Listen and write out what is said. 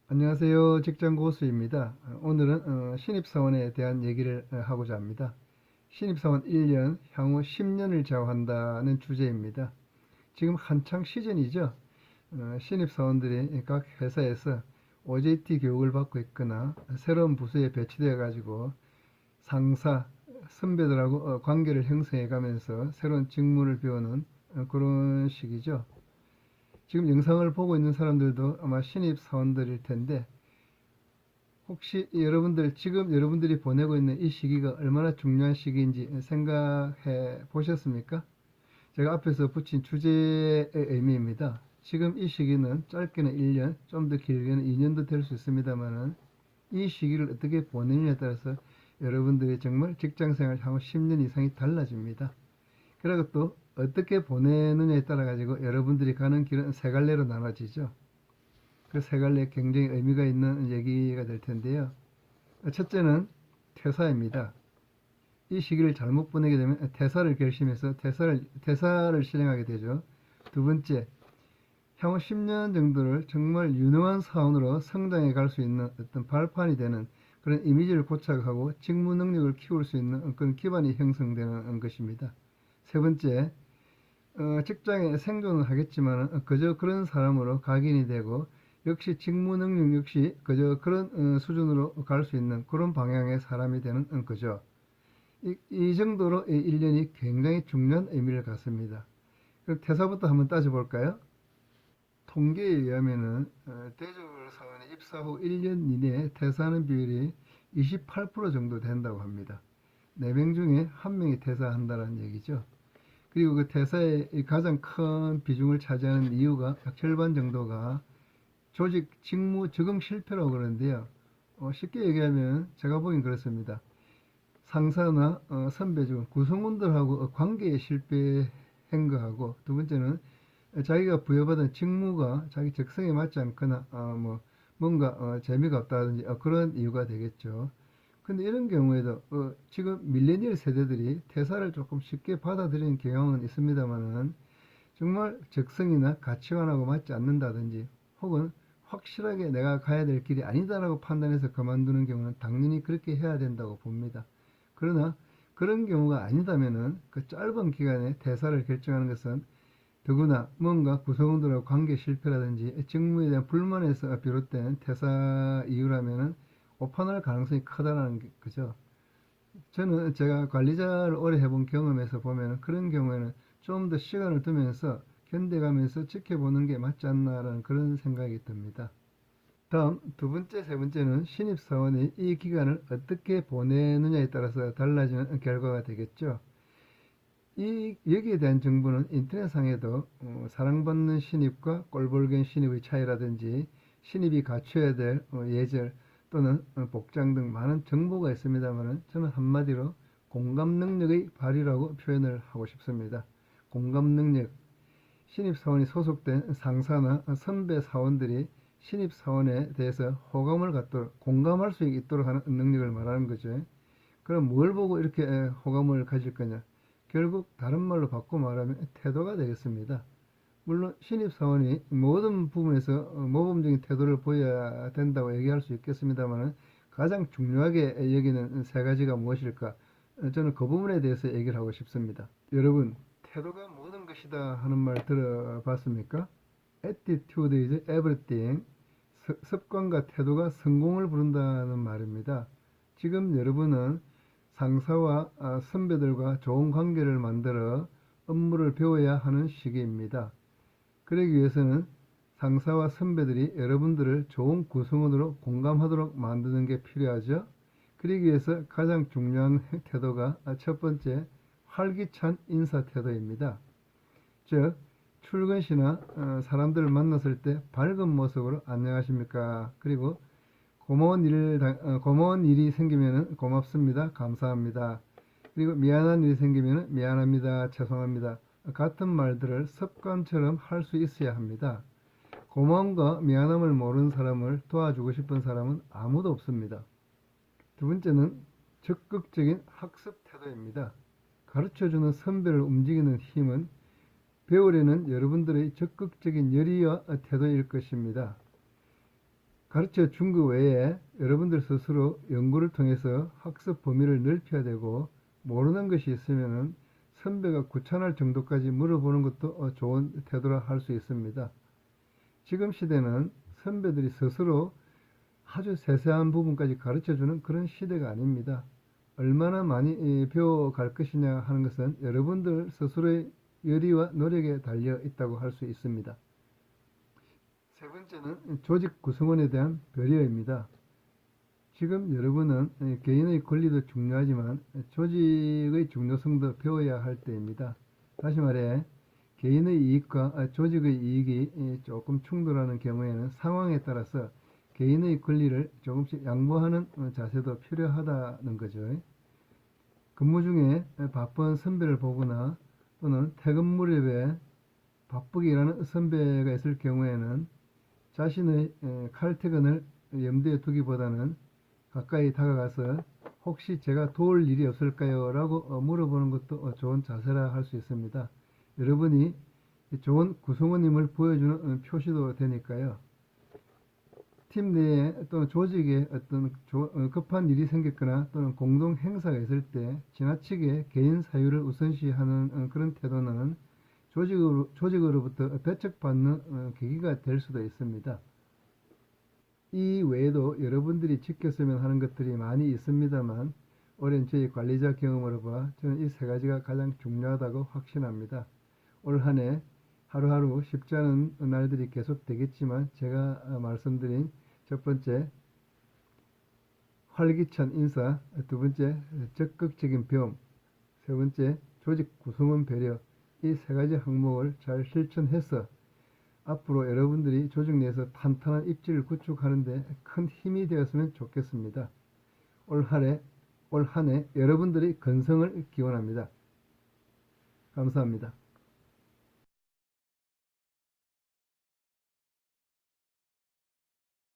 안녕하세요. 직장고수입니다. 오늘은 신입사원에 대한 얘기를 하고자 합니다. 신입사원 1년, 향후 10년을 좌우한다는 주제입니다. 지금 한창 시즌이죠. 신입사원들이 각 회사에서 OJT 교육을 받고 있거나 새로운 부서에 배치되어 가지고 상사, 선배들하고 관계를 형성해 가면서 새로운 직무를 배우는 그런 시기죠. 지금 영상을 보고 있는 사람들도 아마 신입사원들일 텐데 혹시 여러분들 지금 여러분들이 보내고 있는 이 시기가 얼마나 중요한 시기인지 생각해 보셨습니까? 제가 앞에서 붙인 주제의 의미입니다. 지금 이 시기는 짧게는 1년, 좀 더 길게는 2년도 될 수 있습니다만은 이 시기를 어떻게 보내느냐에 따라서 여러분들의 정말 직장생활 향후 10년 이상이 달라집니다. 그리고 또 어떻게 보내느냐에 따라 가지고 여러분들이 가는 길은 세 갈래로 나눠지죠. 그 세 갈래 굉장히 의미가 있는 얘기가 될 텐데요. 첫째는 퇴사입니다. 이 시기를 잘못 보내게 되면 퇴사를 결심해서 퇴사를 실행하게 되죠. 두 번째, 향후 10년 정도를 정말 유능한 사원으로 성장해 갈 수 있는 어떤 발판이 되는 그런 이미지를 고착하고 직무 능력을 키울 수 있는 그런 기반이 형성되는 것입니다. 세 번째, 직장에 생존은 하겠지만 그저 그런 사람으로 각인이 되고 역시 직무 능력 역시 그저 그런 수준으로 갈 수 있는 그런 방향의 사람이 되는 거죠. 이 정도로 이 1년이 굉장히 중요한 의미를 갖습니다. 그럼 퇴사부터 한번 따져볼까요? 통계에 의하면은 대졸 사원이 입사 후 1년 이내에 퇴사하는 비율이 28% 정도 된다고 합니다. 4명 중에 1명이 퇴사한다는 얘기죠. 그리고 그 퇴사의 가장 큰 비중을 차지하는 이유가 약 절반 정도가 조직 직무 적응 실패라고 그러는데요. 쉽게 얘기하면 제가 보기엔 그렇습니다. 상사나 선배 중 구성원들하고 관계에 실패한 거하고 두 번째는 자기가 부여받은 직무가 자기 적성에 맞지 않거나 뭔가 재미가 없다든지 그런 이유가 되겠죠. 근데 이런 경우에도 지금 밀레니얼 세대들이 퇴사를 조금 쉽게 받아들이는 경향은 있습니다만은 정말 적성이나 가치관하고 맞지 않는다든지 혹은 확실하게 내가 가야 될 길이 아니다라고 판단해서 그만두는 경우는 당연히 그렇게 해야 된다고 봅니다. 그러나 그런 경우가 아니다면은 그 짧은 기간에 퇴사를 결정하는 것은 더구나 뭔가 구성원들하고 관계 실패라든지 직무에 대한 불만에서 비롯된 퇴사 이유라면은 오판할 가능성이 크다라는 거죠. 저는 제가 관리자를 오래 해본 경험에서 보면 그런 경우에는 좀 더 시간을 두면서 견뎌가면서 지켜보는 게 맞지 않나라는 그런 생각이 듭니다. 다음 두 번째, 세 번째는 신입사원이 이 기간을 어떻게 보내느냐에 따라서 달라지는 결과가 되겠죠. 여기에 대한 정보는 인터넷상에도 사랑받는 신입과 꼴불견 신입의 차이라든지 신입이 갖춰야 될 예절 또는 복장 등 많은 정보가 있습니다만 저는 한마디로 공감 능력의 발휘라고 표현을 하고 싶습니다. 공감 능력, 신입사원이 소속된 상사나 선배 사원들이 신입사원에 대해서 호감을 갖도록 공감할 수 있도록 하는 능력을 말하는 거죠. 그럼 뭘 보고 이렇게 호감을 가질 거냐? 결국 다른 말로 바꿔 말하면 태도가 되겠습니다. 물론 신입사원이 모든 부분에서 모범적인 태도를 보여야 된다고 얘기할 수 있겠습니다만 가장 중요하게 여기는 세 가지가 무엇일까? 저는 그 부분에 대해서 얘기를 하고 싶습니다. 여러분, 태도가 모든 것이다 하는 말 들어봤습니까? Attitude is everything. 습관과 태도가 성공을 부른다는 말입니다. 지금 여러분은 상사와 선배들과 좋은 관계를 만들어 업무를 배워야 하는 시기입니다. 그러기 위해서는 상사와 선배들이 여러분들을 좋은 구성원으로 공감하도록 만드는 게 필요하죠. 그러기 위해서 가장 중요한 태도가 첫 번째, 활기찬 인사 태도입니다. 즉, 출근 시나 사람들을 만났을 때 밝은 모습으로 안녕하십니까? 그리고 고마운 일이 생기면 고맙습니다. 감사합니다. 그리고 미안한 일이 생기면 미안합니다. 죄송합니다. 같은 말들을 습관처럼 할 수 있어야 합니다. 고마움과 미안함을 모르는 사람을 도와주고 싶은 사람은 아무도 없습니다. 두 번째는 적극적인 학습 태도입니다. 가르쳐주는 선배를 움직이는 힘은 배우려는 여러분들의 적극적인 열의와 태도일 것입니다. 가르쳐 준 것 외에 여러분들 스스로 연구를 통해서 학습 범위를 넓혀야 되고, 모르는 것이 있으면은 선배가 구차할 정도까지 물어보는 것도 좋은 태도라 할 수 있습니다. 지금 시대는 선배들이 스스로 아주 세세한 부분까지 가르쳐주는 그런 시대가 아닙니다. 얼마나 많이 배워갈 것이냐 하는 것은 여러분들 스스로의 열의와 노력에 달려 있다고 할 수 있습니다. 세 번째는 조직 구성원에 대한 배려입니다. 지금 여러분은 개인의 권리도 중요하지만 조직의 중요성도 배워야 할 때입니다. 다시 말해, 개인의 이익과 조직의 이익이 조금 충돌하는 경우에는 상황에 따라서 개인의 권리를 조금씩 양보하는 자세도 필요하다는 거죠. 근무 중에 바쁜 선배를 보거나 또는 퇴근 무렵에 바쁘게 일하는 선배가 있을 경우에는 자신의 칼퇴근을 염두에 두기보다는 가까이 다가가서 혹시 제가 도울 일이 없을까요? 라고 물어보는 것도 좋은 자세라 할 수 있습니다. 여러분이 좋은 구성원임을 보여주는 표시도 되니까요. 팀 내에 또는 조직에 어떤 급한 일이 생겼거나 또는 공동 행사가 있을 때 지나치게 개인 사유를 우선시하는 그런 태도는 조직으로부터 배척받는 계기가 될 수도 있습니다. 이 외에도 여러분들이 지켰으면 하는 것들이 많이 있습니다만, 오랜 저희 관리자 경험으로 봐 저는 이 세 가지가 가장 중요하다고 확신합니다. 올 한 해 하루하루 쉽지 않은 날들이 계속 되겠지만, 제가 말씀드린 첫 번째 활기찬 인사, 두 번째 적극적인 배움, 세 번째 조직 구성원 배려, 이 세 가지 항목을 잘 실천해서 앞으로 여러분들이 조직 내에서 탄탄한 입지를 구축하는 데 큰 힘이 되었으면 좋겠습니다. 올 한 해 여러분들의 건성을 기원합니다. 감사합니다.